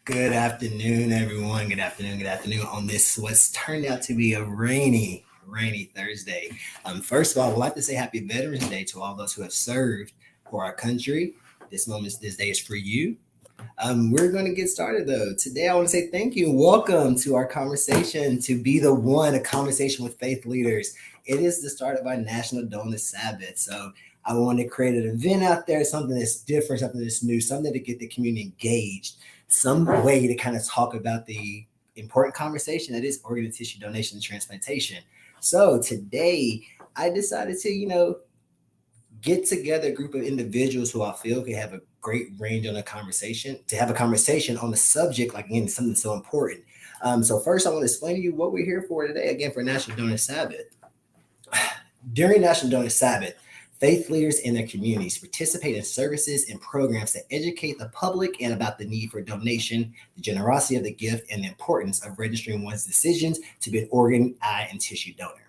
Good afternoon, everyone. Good afternoon. Good afternoon on this what's turned out to be a rainy Thursday. First of all, I would like to say Happy Veterans Day to all those who have served for our country. This day is for you. We're going to get started though. Today, I want to say thank you. Welcome to our conversation to be the one, a conversation with faith leaders. It is the start of our National Donor Sabbath. So I want to create an event out there, something that's different, something that's new, something to get the community engaged, some way to kind of talk about the important conversation that is organ and tissue donation and transplantation. So today, I decided to, get together a group of individuals who I feel can have a great range on a conversation, to have a conversation on the subject, like again, something so important. So first, I want to explain to you what we're here for today, again, for National Donor Sabbath. During National Donor Sabbath, faith leaders in their communities participate in services and programs that educate the public and about the need for donation, the generosity of the gift, and the importance of registering one's decisions to be an organ, eye, and tissue donor.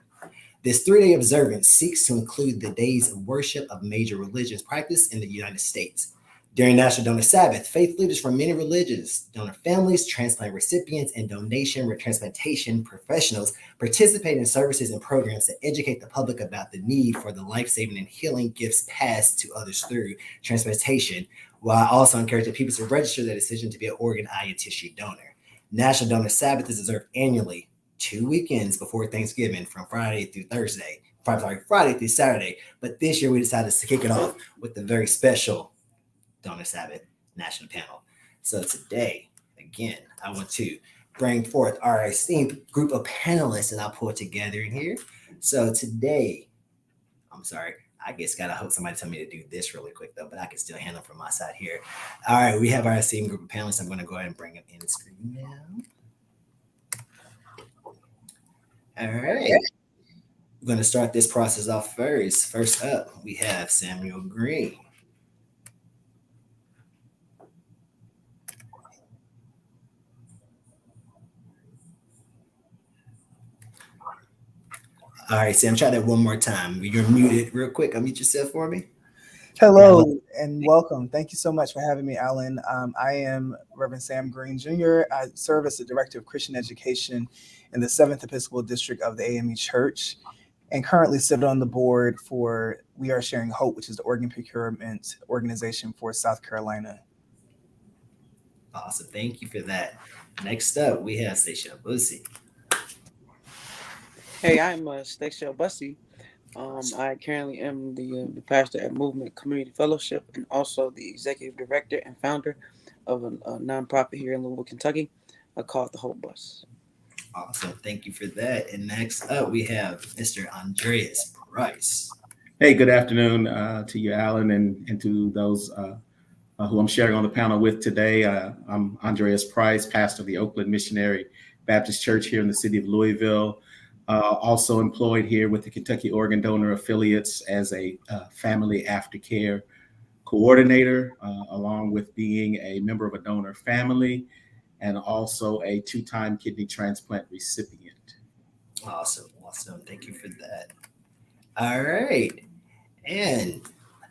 This 3-day observance seeks to include the days of worship of major religions practiced in the United States. During National Donor Sabbath, faith leaders from many religions, donor families, transplant recipients, and transplantation professionals participate in services and programs that educate the public about the need for the life-saving and healing gifts passed to others through transplantation, while also encouraging people to register their decision to be an organ, eye, and tissue donor. National Donor Sabbath is observed annually 2 weekends before Thanksgiving, from Friday through Saturday. But this year we decided to kick it off with the very special Donor Sabbath National Panel. So today, again, I want to bring forth our esteemed group of panelists that I pulled together in here. So today, I guess gotta hope somebody tell me to do this really quick though, but I can still handle from my side here. All right, we have our esteemed group of panelists. I'm going to go ahead and bring them in the screen now. All right. We're going to start this process off first. First up, we have Samuel Green. All right, Sam, try that one more time. You're muted real quick. Unmute yourself for me. Hello and welcome. Thank you so much for having me, Alan. I am Reverend Sam Green Jr. I serve as the Director of Christian Education in the 7th Episcopal District of the AME Church, and currently sit on the board for We Are Sharing Hope, which is the organ procurement organization for South Carolina. Awesome. Thank you for that. Next up, we have Stachelle Bussey. Hey, I'm Stachelle Bussey. I currently am the pastor at Movement Community Fellowship and also the executive director and founder of a nonprofit here in Louisville, Kentucky, called the Hope Bus. Awesome. Thank you for that. And next up, we have Mr. Andreas Price. Hey, good afternoon to you, Alan, and to those who I'm sharing on the panel with today. I'm Andreas Price, pastor of the Oakland Missionary Baptist Church here in the city of Louisville. Also employed here with the Kentucky Organ Donor Affiliates as a family aftercare coordinator, along with being a member of a donor family and also a 2-time kidney transplant recipient. Awesome. Thank you for that. All right. And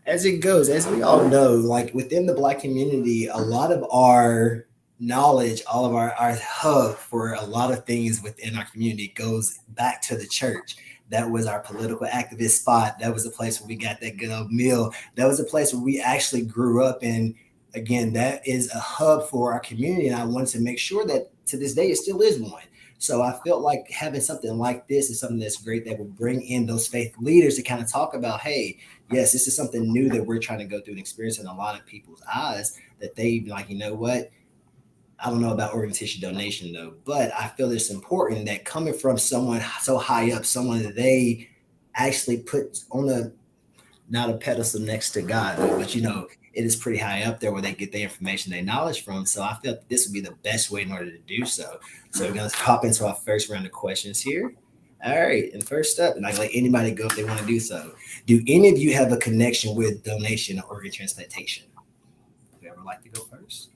as it goes, as we all know, like within the Black community, a lot of our knowledge, all of our hub for a lot of things within our community goes back to the church. That was our political activist spot. That was the place where we got that good old meal. That was the place where we actually grew up. And again, that is a hub for our community. And I wanted to make sure that to this day, it still is one. So I felt like having something like this is something that's great that will bring in those faith leaders to kind of talk about, hey, yes, this is something new that we're trying to go through and experience in a lot of people's eyes, that they be like, you know what? I don't know about organ tissue donation though, but I feel it's important that coming from someone so high up, someone that they actually put on not a pedestal next to God, but it is pretty high up there where they get the information, their knowledge from. So I felt this would be the best way in order to do so. So we're going to hop into our first round of questions here. All right. And first up, and I can let anybody go if they want to do so. Do any of you have a connection with donation or organ transplantation? Whoever would like to go first?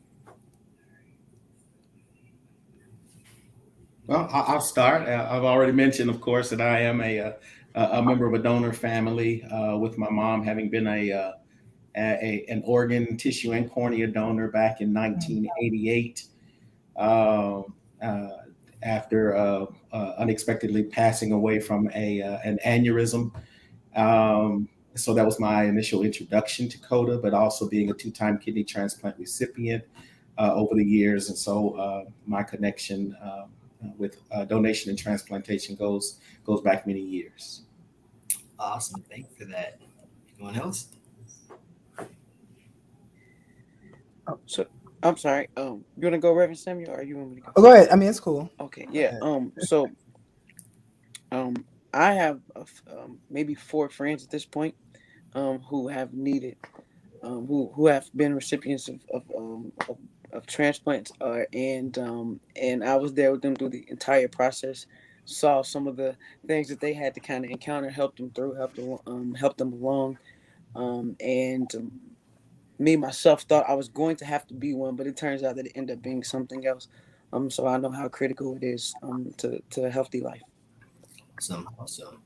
Well, I'll start. I've already mentioned, of course, that I am a member of a donor family, with my mom having been an organ, tissue, and cornea donor back in 1988. after unexpectedly passing away from an aneurysm. So that was my initial introduction to CODA, but also being a 2-time kidney transplant recipient over the years. And so my connection with donation and transplantation goes back many years. Awesome. Thank you for that. Anyone else? So I'm sorry. You want to go, Reverend Samuel, or you want me to go? Oh, go ahead. I mean, it's cool. Okay. Yeah. So I have maybe 4 friends at this point who have needed who have been recipients of transplants, and I was there with them through the entire process. Saw some of the things that they had to kind of encounter, helped them through, helped them along, and me myself thought I was going to have to be one, but it turns out that it ended up being something else. So I know how critical it is to a healthy life. Awesome.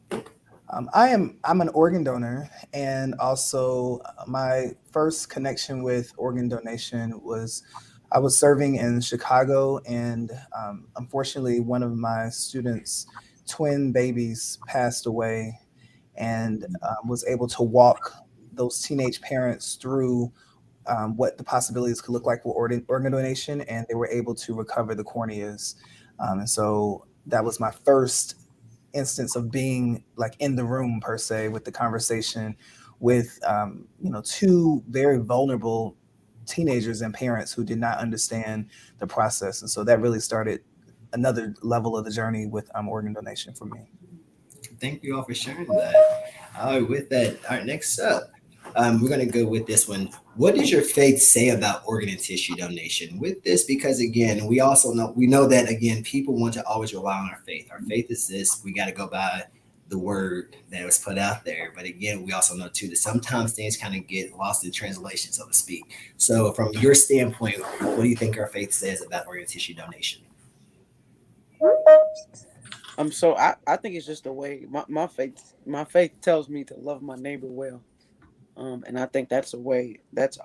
I'm an organ donor, and also my first connection with organ donation was I was serving in Chicago, and unfortunately, one of my students' twin babies passed away, and was able to walk those teenage parents through what the possibilities could look like for organ donation, and they were able to recover the corneas. And so that was my first instance of being like in the room per se with the conversation with 2 very vulnerable teenagers and parents who did not understand the process. And so that really started another level of the journey with organ donation for me. Thank you all for sharing that. With that, all right, next up, we're going to go with this one. What does your faith say about organ and tissue donation? With this, because again, we know that again, people want to always rely on our faith. Our faith is this. We got to go by the word that was put out there. But again, we also know too that sometimes things kind of get lost in translation, so to speak. So, from your standpoint, what do you think our faith says about organ and tissue donation? So I think it's just a way my faith tells me to love my neighbor well. And I think that's a way, that's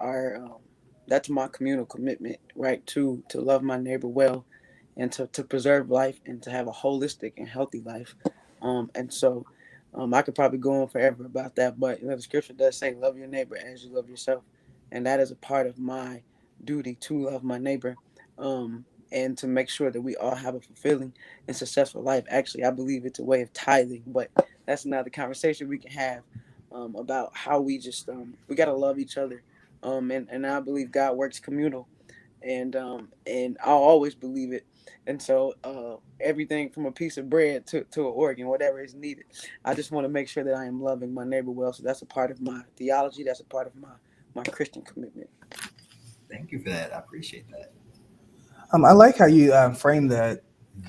my communal commitment, right? To love my neighbor well, and to preserve life, and to have a holistic and healthy life. And so I could probably go on forever about that, but the scripture does say, love your neighbor as you love yourself. And that is a part of my duty to love my neighbor. And to make sure that we all have a fulfilling and successful life. Actually, I believe it's a way of tithing, but that's another conversation we can have about how we just we got to love each other. And I believe God works communal, and I'll always believe it. And so everything from a piece of bread to an organ, whatever is needed, I just want to make sure that I am loving my neighbor well. So that's a part of my theology. That's a part of my Christian commitment. Thank you for that. I appreciate that. I like how you framed that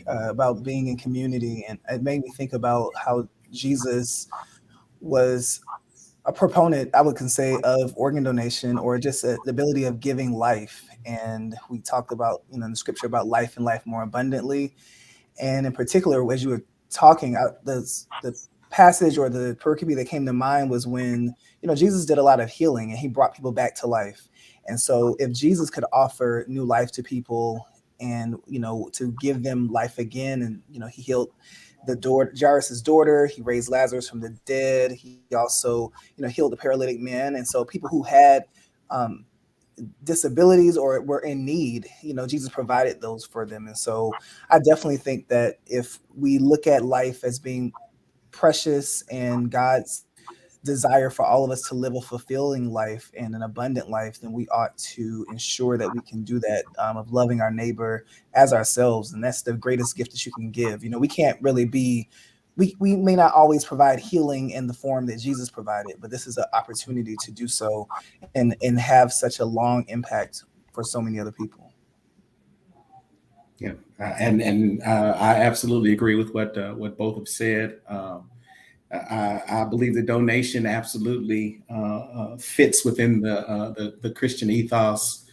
about being in community, and it made me think about how Jesus was a proponent, I would say, of organ donation, or just the ability of giving life. And we talked about, in the scripture about life and life more abundantly. And in particular, as you were talking, the passage or the pericope that came to mind was when, Jesus did a lot of healing and he brought people back to life. And so if Jesus could offer new life to people and, to give them life again, and, he healed Jairus' daughter, he raised Lazarus from the dead. He also, healed the paralytic man. And so people who had disabilities or were in need, Jesus provided those for them. And so I definitely think that if we look at life as being precious and God's desire for all of us to live a fulfilling life and an abundant life, then we ought to ensure that we can do that, of loving our neighbor as ourselves. And that's the greatest gift that you can give. We can't really we may not always provide healing in the form that Jesus provided, but this is an opportunity to do so and have such a long impact for so many other people. Yeah, and I absolutely agree with what both have said. I believe the donation absolutely fits within the Christian ethos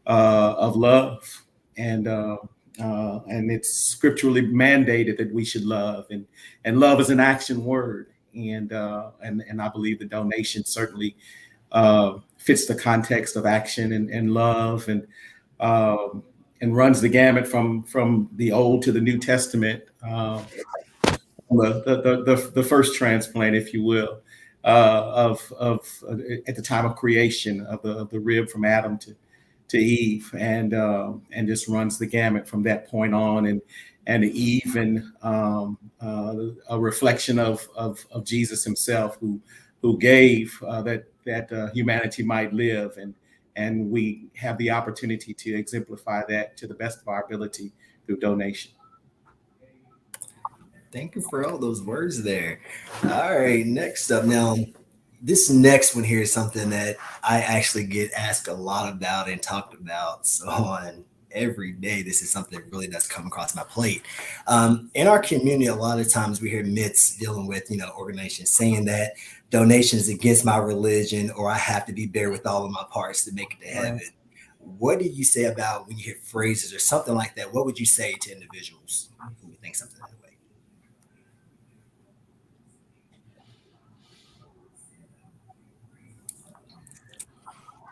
of love, and it's scripturally mandated that we should love, and love is an action word, and I believe the donation certainly fits the context of action and love, and runs the gamut from the Old to the New Testament, the first transplant, if you will, of at the time of creation of the rib from Adam to Eve, and just runs the gamut from that point on, and even a reflection of Jesus himself, who gave that humanity might live, and we have the opportunity to exemplify that to the best of our ability through donation. Thank you for all those words there. All right, next up now. This next one here is something that I actually get asked a lot about and talked about. So on every day, this is something that really does come across my plate. In our community, a lot of times we hear myths dealing with, organizations saying that donation is against my religion, or I have to be buried with all of my parts to make it to heaven. What do you say about when you hear phrases or something like that? What would you say to individuals who think something that way?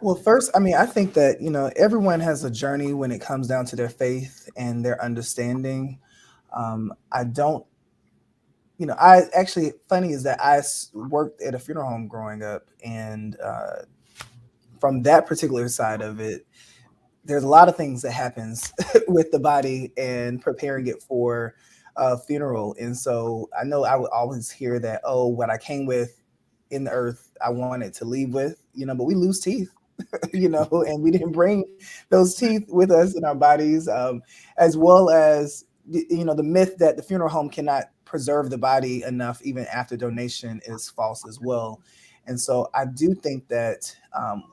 Well, first, I think that, everyone has a journey when it comes down to their faith and their understanding. I don't, I actually, funny is that I worked at a funeral home growing up, and from that particular side of it, there's a lot of things that happens with the body and preparing it for a funeral. And so I know I would always hear that, oh, what I came with in the earth, I wanted to leave with, but we lose teeth. And we didn't bring those teeth with us in our bodies, as well as, the myth that the funeral home cannot preserve the body enough even after donation is false as well. And so I do think that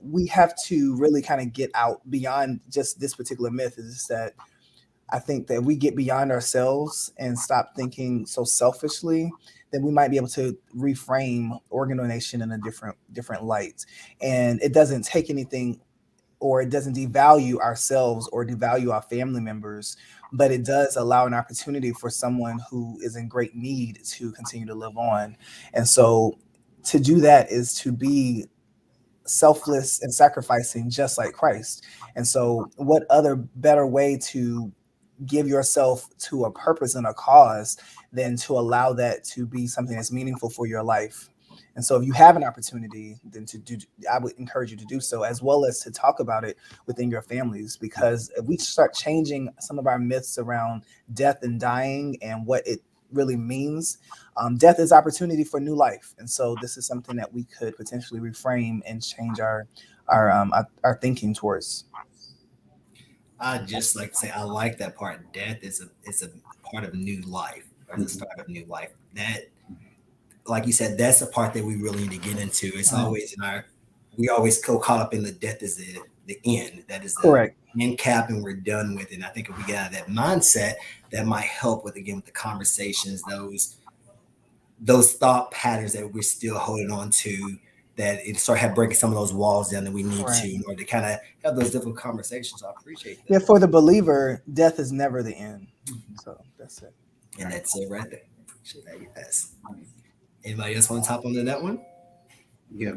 we have to really kind of get out beyond just this particular myth. Is that I think that we get beyond ourselves and stop thinking so selfishly, then we might be able to reframe organ donation in a different light. And it doesn't take anything, or it doesn't devalue ourselves or devalue our family members, but it does allow an opportunity for someone who is in great need to continue to live on. And so to do that is to be selfless and sacrificing just like Christ. And so what other better way to give yourself to a purpose and a cause than to allow that to be something that's meaningful for your life? And so if you have an opportunity, then I would encourage you to do so, as well as to talk about it within your families, because if we start changing some of our myths around death and dying and what it really means, death is opportunity for new life. And so this is something that we could potentially reframe and change our thinking towards. I just like to say, I like that part. Death is a part of new life, or the start of new life. That, like you said, that's the part that we really need to get into. It's always we always go caught up in the death is the end. That is the correct end cap, and we're done with it. And I think if we get out of that mindset, that might help with the conversations, those thought patterns that we're still holding on to, that it start breaking some of those walls down that we need to in order to kind of have those difficult conversations. So I appreciate that. Yeah, for the believer, death is never the end. So that's it. And that's it right there. Appreciate that, you pass. Anybody else want to top on that one? Yeah,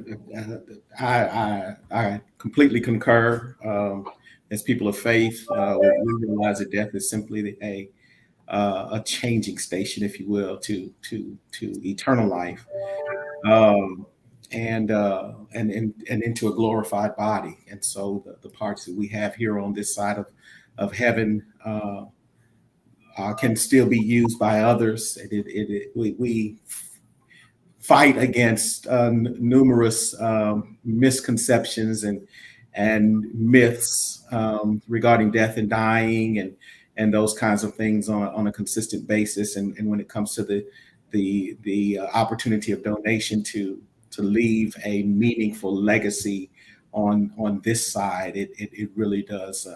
I completely concur. As people of faith, we realize that death is simply a changing station, if you will, to eternal life, and into a glorified body. And so the parts that we have here on this side of heaven can still be used by others. We fight against numerous misconceptions and myths regarding death and dying and those kinds of things on a consistent basis. And when it comes to the opportunity of donation to leave a meaningful legacy on this side, it really does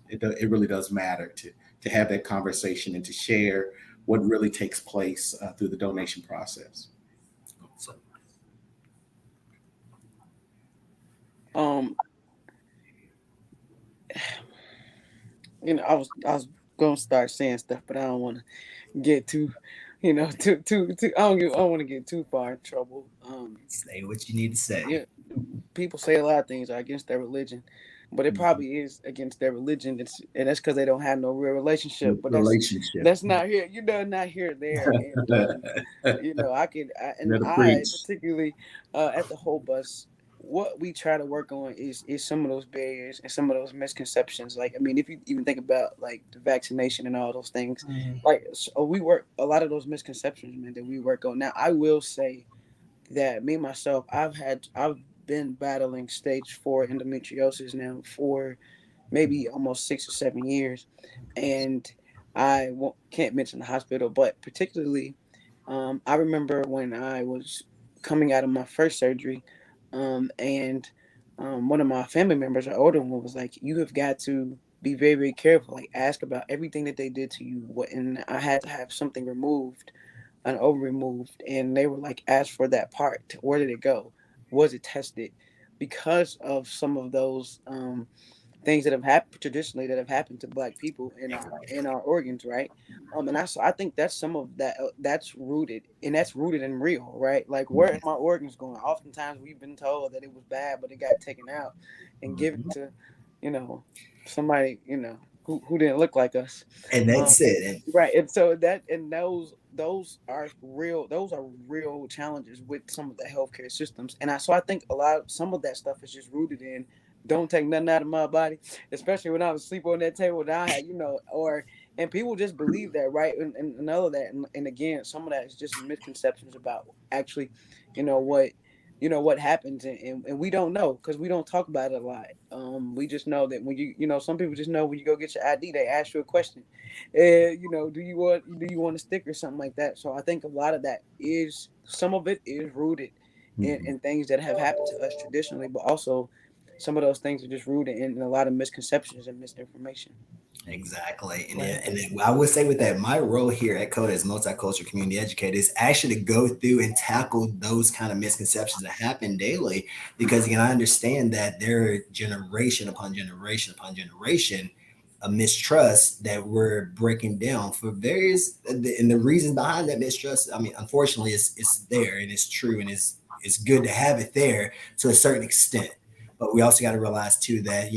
it really does matter to have that conversation and to share what really takes place through the donation process. I was gonna start saying stuff, but I don't want to get too, too. I don't want to get too far in trouble. Say what you need to say. Yeah, people say a lot of things are against their religion, but it probably is against their religion. And that's because they don't have no real relationship. But Relationship. that's not here, not here or there. And I Preach. particularly at the whole bus. What we try to work on is some of those barriers and some of those misconceptions. Like, I mean, if you even think about like the vaccination and all those things, like we work a lot of those misconceptions, man, that we work on. Now, I will say that me myself, I've been battling stage 4 endometriosis now for maybe almost 6 or 7 years, and can't mention the hospital, but particularly, I remember when I was coming out of my first surgery, and one of my family members, an older one, was like, "You have got to be very, very careful. Like, ask about everything that they did to you." And I had to have something removed, an ovary removed, and they were like, "Ask for that part. Where did it go? Was it tested?" Because of some of those things that have happened traditionally that have happened to Black people in our organs, right? And I think that's some of that that's rooted in real, right? Like, where are my organs going? Oftentimes we've been told that it was bad, but it got taken out and given to, somebody, who didn't look like us. And that's it. Right. And so those are real challenges with some of the healthcare systems. And I think some of that stuff is just rooted in don't take nothing out of my body, especially when I was asleep on that table that I had, and people just believe that, right? And all of that. And again, some of that is just misconceptions about actually, what happens, and we don't know because we don't talk about it a lot. We just know that when some people just know when you go get your ID, they ask you a question, do you want a stick or something like that. So I think a lot of that some of it is rooted in things that have happened to us traditionally, but also some of those things are just rooted in a lot of misconceptions and misinformation. Exactly. And I would say with that, my role here at CODA as multicultural community educator is actually to go through and tackle those kind of misconceptions that happen daily. Because again, I understand that there are generation upon generation upon generation of mistrust that we're breaking down for various, and the reasons behind that mistrust, I mean, unfortunately, it's there and it's true and it's good to have it there to a certain extent. But we also got to realize too that,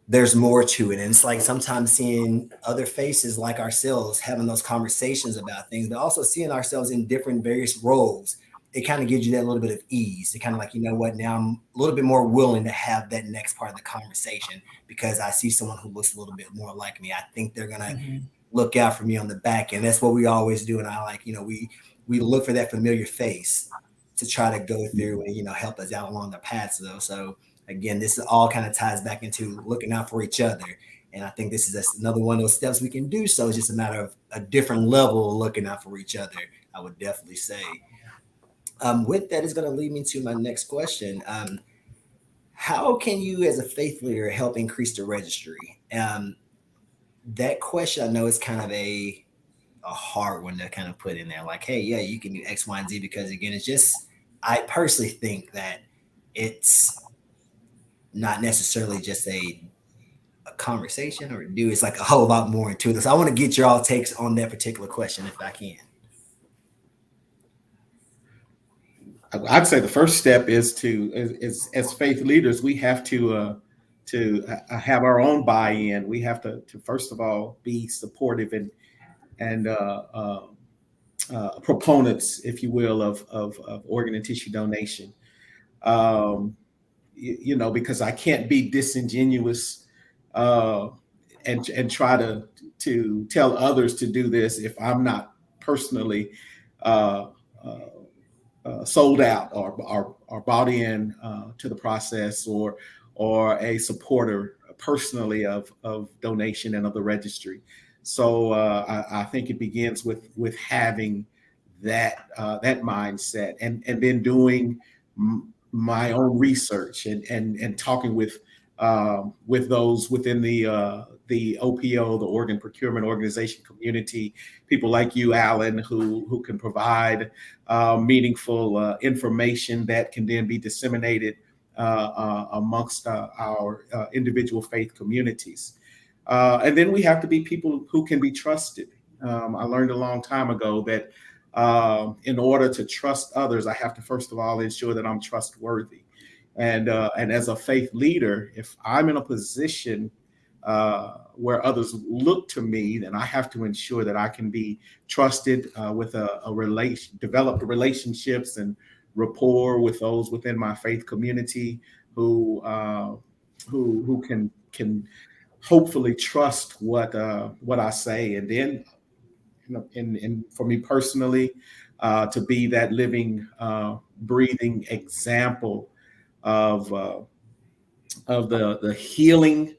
there's more to it. And it's like sometimes seeing other faces like ourselves having those conversations about things, but also seeing ourselves in different various roles. It kind of gives you that little bit of ease. It kind of like, what, now I'm a little bit more willing to have that next part of the conversation because I see someone who looks a little bit more like me. I think they're going to look out for me on the back end. That's what we always do. And I like, we look for that familiar face to try to go through and, help us out along the paths though. So again, this all kind of ties back into looking out for each other. And I think this is another one of those steps we can do. So it's just a matter of a different level of looking out for each other, I would definitely say. With that is going to lead me to my next question. How can you as a faith leader help increase the registry? That question I know is kind of a hard one to kind of put in there. Like, hey, yeah, you can do X, Y, and Z because again, it's just, I personally think that it's not necessarily just a conversation or do. It's like a whole lot more into this. So I want to get your all takes on that particular question if I can. I'd say the first step is as faith leaders, we have to have our own buy-in. We have to first of all be supportive and proponents, if you will, of organ and tissue donation. Because I can't be disingenuous and try to tell others to do this if I'm not personally sold out or bought in to the process or a supporter personally of donation and of the registry. So I think it begins with having that mindset and then doing my own research and talking with those within the OPO, the Organ Procurement Organization community, people like you, Alan, who can provide meaningful information that can then be disseminated amongst our individual faith communities. And then we have to be people who can be trusted. I learned a long time ago that in order to trust others, I have to first of all ensure that I'm trustworthy. And as a faith leader, if I'm in a position where others look to me, then I have to ensure that I can be trusted with develop relationships and rapport with those within my faith community who can hopefully trust what I say. And then, for me personally, to be that living, breathing example of the healing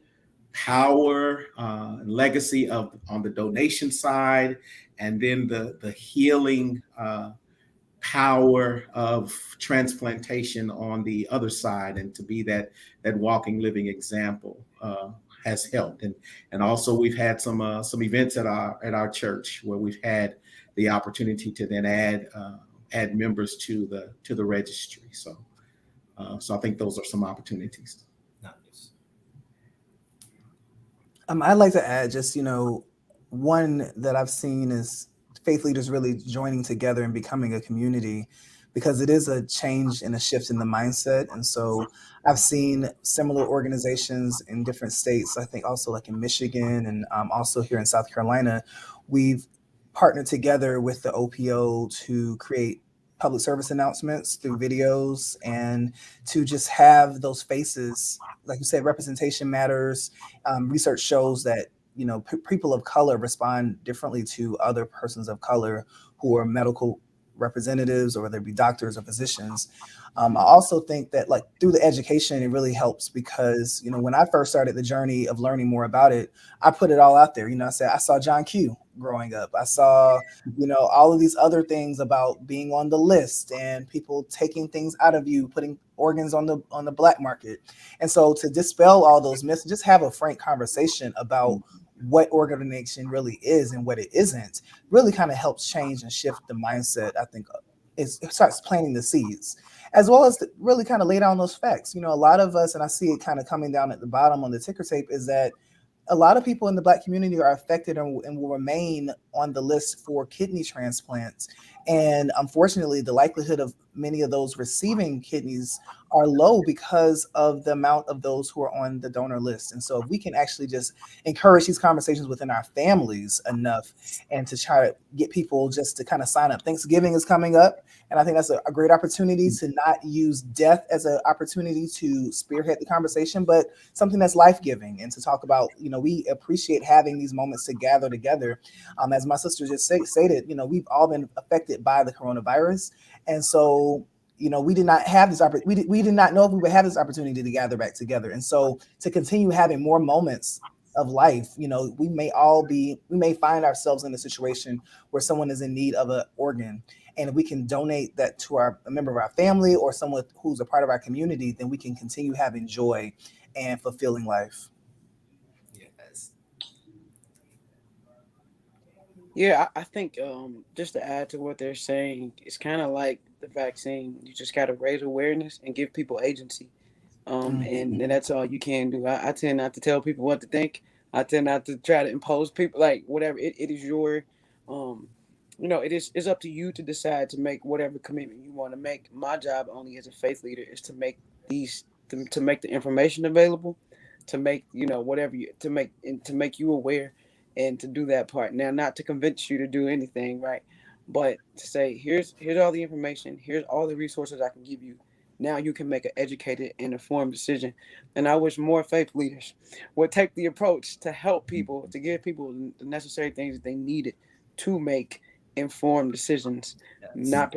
power and legacy on the donation side, and then the healing power of transplantation on the other side, and to be that walking, living example has helped. And also we've had some events at our church where we've had the opportunity to then add members to the registry. So I think those are some opportunities. Nice. I'd like to add just, one that I've seen is faith leaders really joining together and becoming a community, because it is a change and a shift in the mindset. And so I've seen similar organizations in different states. I think also like in Michigan and also here in South Carolina, we've partnered together with the OPO to create public service announcements through videos, and to just have those faces. Like you said, representation matters. Research shows that people of color respond differently to other persons of color who are medical representatives, or whether it be doctors or physicians. I also think that like through the education, it really helps, because, when I first started the journey of learning more about it, I put it all out there. I said, I saw John Q growing up. I saw, all of these other things about being on the list and people taking things out of you, putting organs on the black market. And so to dispel all those myths, just have a frank conversation about what organ donation really is and what it isn't, really kind of helps change and shift the mindset. I think it starts planting the seeds, as well as to really kind of lay down those facts. A lot of us, and I see it kind of coming down at the bottom on the ticker tape, is that a lot of people in the Black community are affected and will remain on the list for kidney transplants. And unfortunately, the likelihood of many of those receiving kidneys are low because of the amount of those who are on the donor list. And so if we can actually just encourage these conversations within our families enough, and to try to get people just to kind of sign up. Thanksgiving is coming up, and I think that's a great opportunity to not use death as an opportunity to spearhead the conversation, but something that's life-giving, and to talk about, we appreciate having these moments to gather together. As my sister just stated, we've all been affected by the coronavirus. And so, we did not have this opportunity. We did not know if we would have this opportunity to gather back together. And so to continue having more moments of life, we may find ourselves in a situation where someone is in need of an organ. And if we can donate that to a member of our family or someone who's a part of our community, then we can continue having joy and fulfilling life. Yes. Yeah, I think just to add to what they're saying, it's kind of like the vaccine. You just got to raise awareness and give people agency. And that's all you can do. I tend not to tell people what to think. I tend not to try to impose people, like whatever. It is your, it's up to you to decide to make whatever commitment you want to make. My job only as a faith leader is to make to make the information available, to make, to make you aware, and to do that part. Now, not to convince you to do anything, right? But to say, here's all the information, here's all the resources I can give you. Now you can make an educated and informed decision. And I wish more faith leaders would take the approach to help people, to give people the necessary things that they needed to make informed decisions, not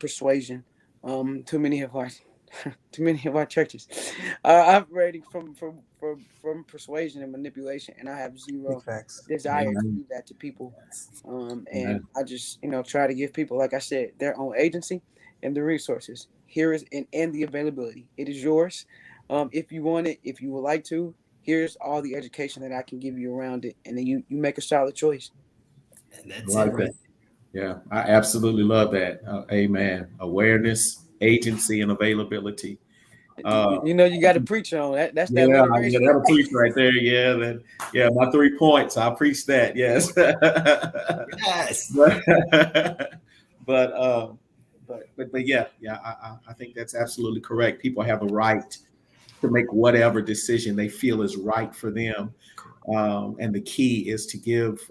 persuasion. Too many of our churches operating from persuasion and manipulation, and I have zero desire to do that to people. And I just try to give people, like I said, their own agency and the resources. Here is and the availability. It is yours. If you want it, if you would like to, here's all the education that I can give you around it, and then you make a solid choice. And that's it, right? Yeah, I absolutely love that. Amen. Awareness, agency, and availability. You got to preach on that. That's that. Yeah, that'll preach right there. Yeah, my 3 points. I preach that. Yes. Yes. But yeah, I think that's absolutely correct. People have the right to make whatever decision they feel is right for them. And the key is to give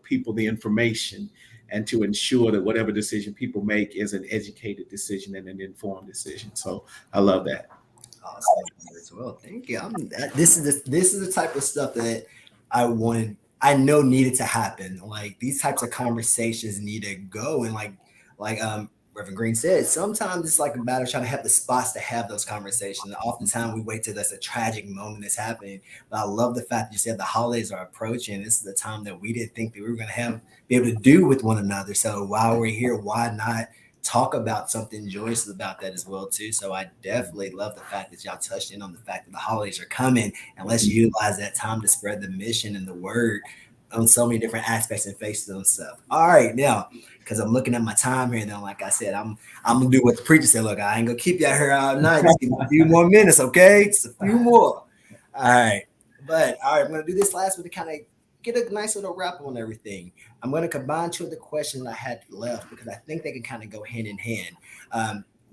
people the information and to ensure that whatever decision people make is an educated decision and an informed decision. So I love that. Awesome as well. Thank you. This is the type of stuff that I know needed to happen. Like these types of conversations need to go, and like Reverend Green said, sometimes it's like a matter of trying to have the spots to have those conversations. Oftentimes we wait till that's a tragic moment that's happening. But I love the fact that you said the holidays are approaching. This is the time that we didn't think that we were going to be able to do with one another. So while we're here, why not talk about something joyous about that as well too? So I definitely love the fact that y'all touched in on the fact that the holidays are coming, and let's utilize that time to spread the mission and the word on so many different aspects and faces and stuff. All right, now because I'm looking at my time here, and then like I said, I'm gonna do what the preacher said. Look, I ain't gonna keep y'all here all night. Just give me a few more minutes, okay? Just a few more. All right, I'm gonna do this last one to kind of get a nice little wrap on everything. I'm going to combine two of the questions I had left because I think they can kind of go hand in hand.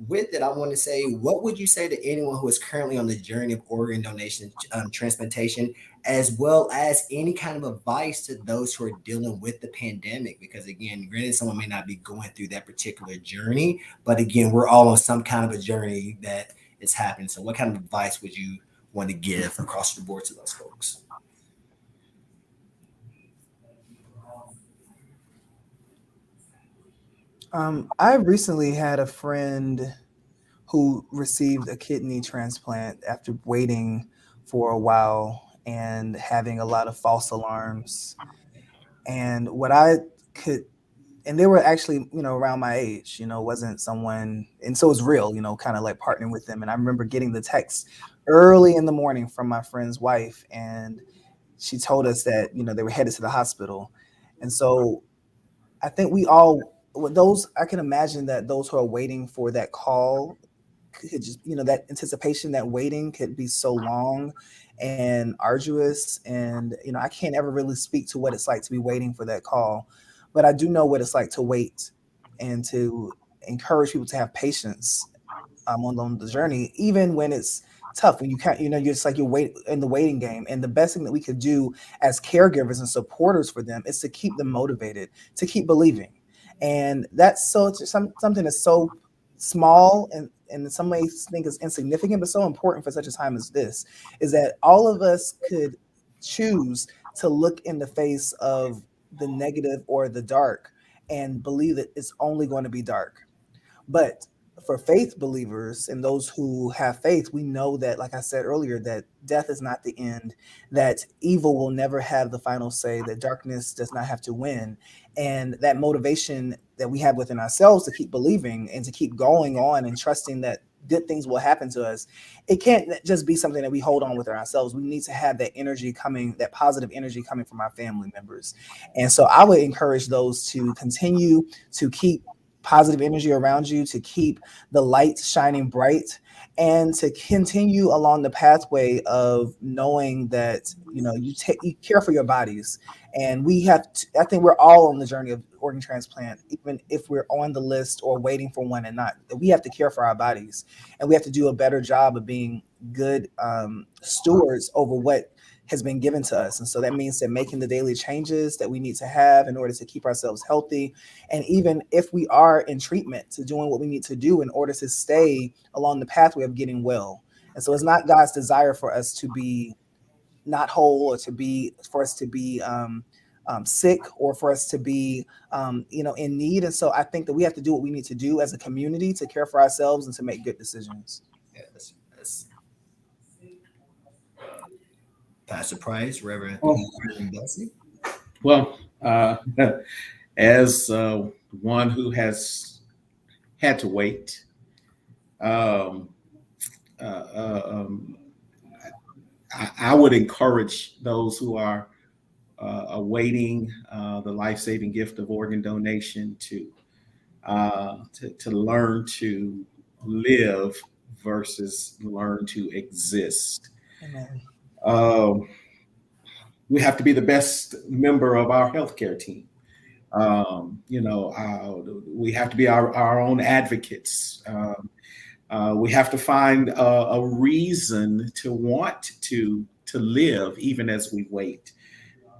With it, I want to say, what would you say to anyone who is currently on the journey of organ donation, transplantation, as well as any kind of advice to those who are dealing with the pandemic? Because again, granted, someone may not be going through that particular journey, but again, we're all on some kind of a journey that is happening. So what kind of advice would you want to give across the board to those folks? I recently had a friend who received a kidney transplant after waiting for a while and having a lot of false alarms. And what I could, and they were actually, around my age, wasn't someone, and so it was real, kind of like partnering with them. And I remember getting the text early in the morning from my friend's wife, and she told us that, they were headed to the hospital. And so I think we all, I can imagine that those who are waiting for that call could just, that anticipation, that waiting could be so long and arduous. And, I can't ever really speak to what it's like to be waiting for that call, but I do know what it's like to wait and to encourage people to have patience on the journey, even when it's tough, when you can't, you're just like, you wait in the waiting game. And the best thing that we could do as caregivers and supporters for them is to keep them motivated, to keep believing. And that's something that's so small and in some ways think is insignificant, but so important for such a time as this, is that all of us could choose to look in the face of the negative or the dark and believe that it's only going to be dark. But for faith believers and those who have faith, we know that, like I said earlier, that death is not the end, that evil will never have the final say, that darkness does not have to win. And that motivation that we have within ourselves to keep believing and to keep going on and trusting that good things will happen to us, it can't just be something that we hold on within ourselves. We need to have that energy coming, that positive energy coming from our family members. And so I would encourage those to continue to keep positive energy around you, to keep the light shining bright, and to continue along the pathway of knowing that you care for your bodies. And I think we're all on the journey of organ transplant, even if we're on the list or waiting for one and not. We have to care for our bodies, and we have to do a better job of being good stewards over what has been given to us. And so that means that making the daily changes that we need to have in order to keep ourselves healthy. And even if we are in treatment, to doing what we need to do in order to stay along the pathway of getting well. And so it's not God's desire for us to be not whole, or for us to be sick, or for us to be in need. And so I think that we have to do what we need to do as a community to care for ourselves and to make good decisions. Yes. Pastor Price, Reverend Bussey. Well, as one who has had to wait, I would encourage those who are awaiting the life-saving gift of organ donation to learn to live versus learn to exist. Amen. We have to be the best member of our healthcare team. We have to be our own advocates. We have to find a reason to want to live even as we wait,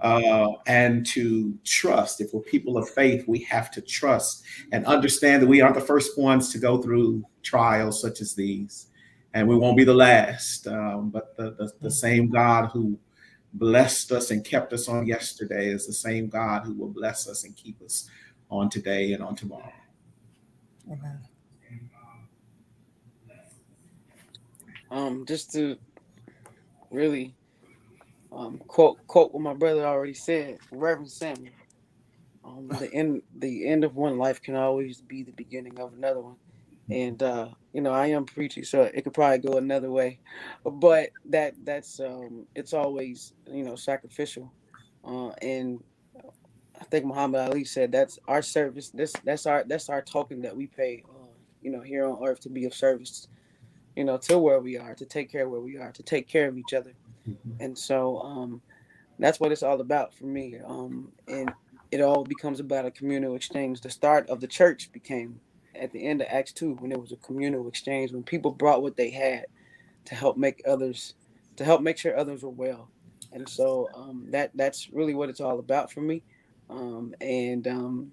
and to trust. If we're people of faith, we have to trust and understand that we aren't the first ones to go through trials such as these, and we won't be the last. But the same God who blessed us and kept us on yesterday is the same God who will bless us and keep us on today and on tomorrow. Amen. Just to really quote what my brother already said, Reverend Samuel. The end of one life can always be the beginning of another one. And I am preachy, so it could probably go another way, but that's it's always sacrificial, and I think Muhammad Ali said that's our service. That's our token that we pay, here on earth, to be of service, to where we are, to take care of where we are, to take care of each other. And so that's what it's all about for me. And it all becomes about a communal exchange. The start of the church became at the end of Acts 2, when there was a communal exchange, when people brought what they had to help make sure others were well. And so that's really what it's all about for me. And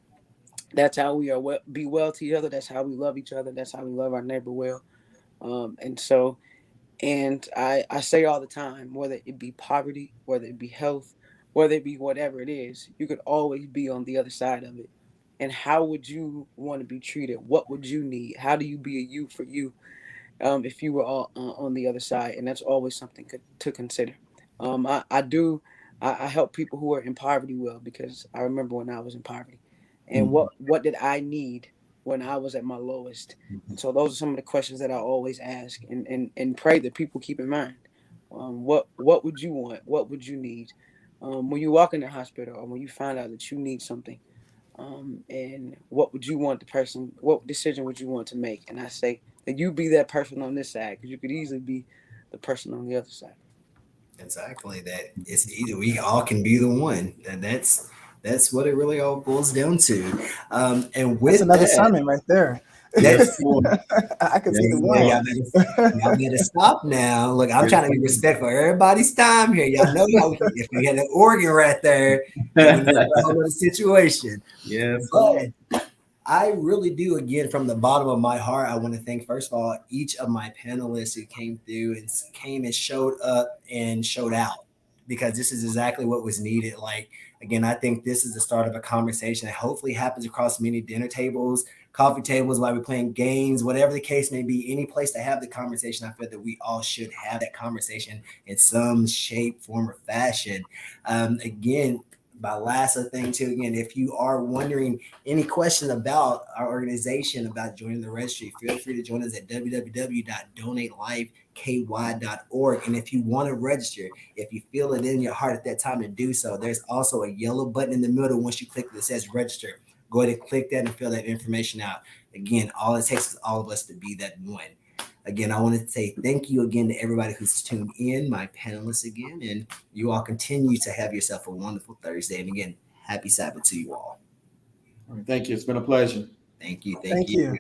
that's how we are be well to each other. That's how we love each other. That's how we love our neighbor well. And I say all the time, whether it be poverty, whether it be health, whether it be whatever it is, you could always be on the other side of it. And how would you want to be treated? What would you need? How do you be a you for you, if you were all on the other side? And that's always something to consider. I help people who are in poverty well, because I remember when I was in poverty, and what did I need when I was at my lowest? And so those are some of the questions that I always ask and pray that people keep in mind. What would you want? What would you need when you walk in the hospital, or when you find out that you need something? And what would you want what decision would you want to make? And I say that you be that person on this side, because you could easily be the person on the other side. Exactly. That it's either we all can be the one. And that's what it really all boils down to. And with That's another that, sermon right there. That's I can see the one. Y'all better stop now. Look, I'm trying to be respectful of everybody's time here. Y'all know if we had an organ right there, then we have a whole other situation. Yes. But I really do, again, from the bottom of my heart, I want to thank, first of all, each of my panelists who came through and came and showed up and showed out, because this is exactly what was needed. Like, again, I think this is the start of a conversation that hopefully happens across many dinner tables, coffee tables, while we're playing games, whatever the case may be, any place to have the conversation. I feel that we all should have that conversation in some shape, form, or fashion. Again, my last thing too, again, if you are wondering any question about our organization, about joining the registry, feel free to join us at www.donatelifeky.org. And if you want to register, if you feel it in your heart at that time to do so, there's also a yellow button in the middle. Once you click that says register, go ahead and click that and fill that information out. Again, all it takes is all of us to be that one. Again, I want to say thank you again to everybody who's tuned in, my panelists again, and you all continue to have yourself a wonderful Thursday. And again, happy Sabbath to you all. Thank you. It's been a pleasure. Thank you. Thank you.